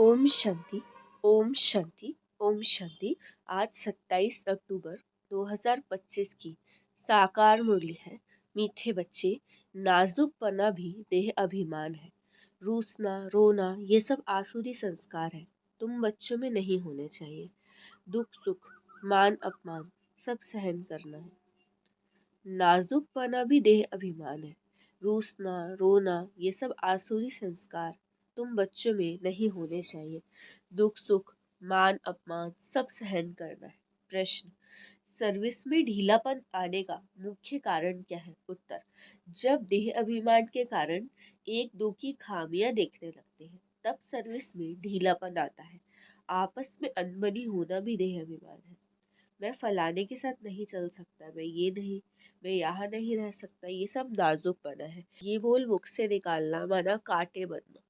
ओम शांति। ओम शांति। ओम शांति। आज 27 अक्टूबर 2025 की साकार मुरली है। मीठे बच्चे, नाजुकपना भी देह अभिमान है। रूसना, रोना ये सब आसुरी संस्कार है, तुम बच्चों में नहीं होने चाहिए। दुख सुख, मान अपमान सब सहन करना है। नाजुकपना भी देह अभिमान है। रूसना, रोना ये सब आसुरी संस्कार तुम बच्चों में नहीं होने चाहिए। दुख सुख, मान अपमान सब सहन करना है। प्रश्न, सर्विस में ढीलापन आने का मुख्य कारण क्या है? उत्तर, जब देह अभिमान के कारण एक दो की खामियां देखने लगते हैं तब सर्विस में ढीलापन आता है। आपस में अनबनी होना भी देह अभिमान है। मैं फलाने के साथ नहीं चल सकता, मैं यहाँ नहीं रह सकता, ये सब नाजुकपना है। ये बोल मुख से निकालना माना कांटे बनना,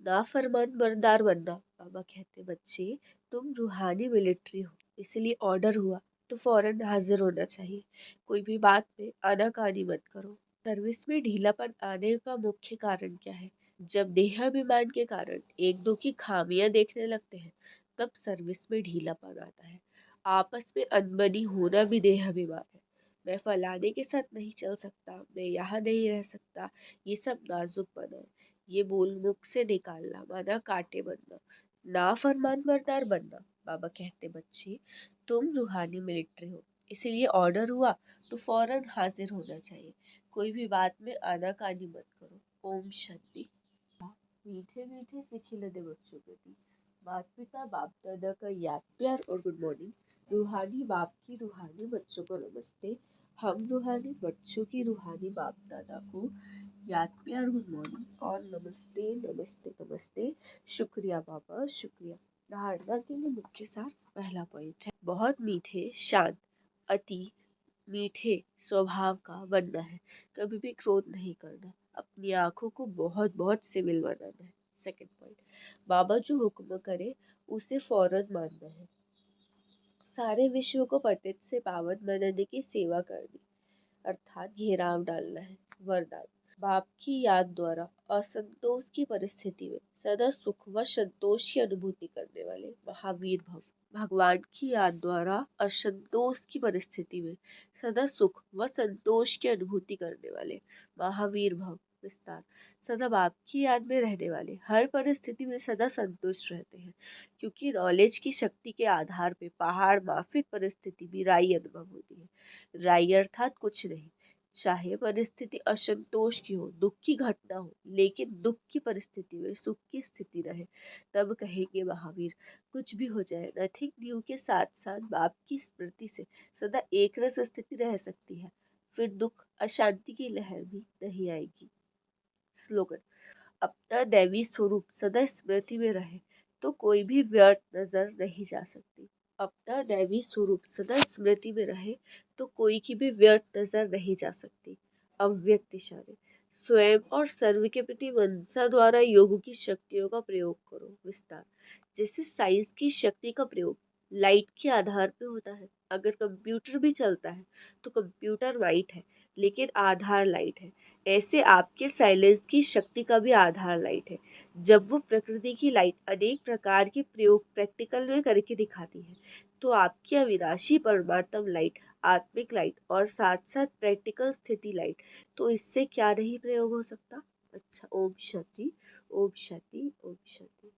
नाफरमान बरदार बनना। बाबा कहते, बच्चे तुम रूहानी मिलिट्री हो, इसलिए ऑर्डर हुआ तो फौरन हाजिर होना चाहिए। कोई भी बात में आनाकानी मत करो। सर्विस में ढीलापन आने का मुख्य कारण क्या है? जब देहाभिमान के कारण एक दो की खामियां देखने लगते हैं तब सर्विस में ढीलापन आता है। आपस में अनबनी होना भी देहाभिमान है। मैं फलाने के साथ नहीं चल सकता, मैं यहाँ नहीं रह सकता, ये सब नाजुकपना है। ये बोल मुख से निकालना माना कांटे बनना, नाफरमान बरदार बनना। बाबा कहते, बच्चे तुम रूहानी मिलिट्री हो, इसीलिए ऑर्डर हुआ तो फौरन हाजिर होना चाहिए। कोई भी बात में आनाकानी मत करो। ओम शांति। मीठे मीठे सिखिलते बच्चों प्रति माता पिता बाप दादा का याद प्यार और गुड मॉर्निंग। रूहानी बाप की रूहानी बच्चों को नमस्ते। हम रूहानी बच्चों की रूहानी बाप दादा को याद प्यार गुड मॉर्निंग और नमस्ते नमस्ते नमस्ते। शुक्रिया बाबा, शुक्रिया। धारणा के लिए मुख्य सार पहला पॉइंट है, बहुत मीठे शांत अति मीठे स्वभाव का बनना है। कभी भी क्रोध नहीं करना, अपनी आंखों को बहुत बहुत सिविल बनाना है। सेकंड पॉइंट, बाबा जो हुक्म करे उसे फौरन मानना है। सारे विश्व को पतित से पावन बनाने की सेवा करनी, अर्थात घेराव डालना है। वरदान, बाप की याद द्वारा असंतोष की परिस्थिति में सदा सुख व संतोष की अनुभूति करने वाले महावीर भव। भगवान की याद द्वारा असंतोष की परिस्थिति में सदा सुख व संतोष की अनुभूति करने वाले महावीर भव। विस्तार, सदा बाप की याद में रहने वाले हर परिस्थिति में सदा संतुष्ट रहते हैं, क्योंकि नॉलेज की शक्ति के आधार पे पहाड़ माफिक परिस्थिति भी राई अनुभव होती है। राई अर्थात कुछ नहीं, चाहे परिस्थिति असंतोष की हो, दुख की घटना हो, लेकिन दुख की परिस्थिति में सुख की स्थिति रहे तब कहेंगे महावीर। कुछ भी हो जाए, नथिंग न्यू के साथ साथ बाप की स्मृति से सदा एक रस स्थिति रह सकती है, फिर दुख अशांति की लहर भी नहीं आएगी। स्लोगन, अपना दैवी स्वरूप सदा स्मृति में रहे तो कोई भी व्यर्थ नजर नहीं जा सकती। अपना दैवी स्वरूप सदा स्मृति में रहे तो कोई की भी व्यर्थ नजर नहीं जा सकती। अव्यक्त इशारे, स्वयं और सर्व के प्रति मनसा द्वारा योग की शक्तियों का प्रयोग करो। विस्तार, जैसे साइंस की शक्ति का प्रयोग लाइट के आधार पे होता है। अगर कंप्यूटर भी चलता है तो कंप्यूटर वाइट है लेकिन आधार लाइट है। ऐसे आपके साइलेंस की शक्ति का भी आधार लाइट है। जब वो प्रकृति की लाइट अनेक प्रकार के प्रयोग प्रैक्टिकल में करके दिखाती है तो आपकी अविनाशी परमात्म लाइट, आत्मिक लाइट और साथ साथ प्रैक्टिकल स्थिति लाइट, तो इससे क्या नहीं प्रयोग हो सकता। अच्छा, ओम शांति, ओम शांति, ओम शांति।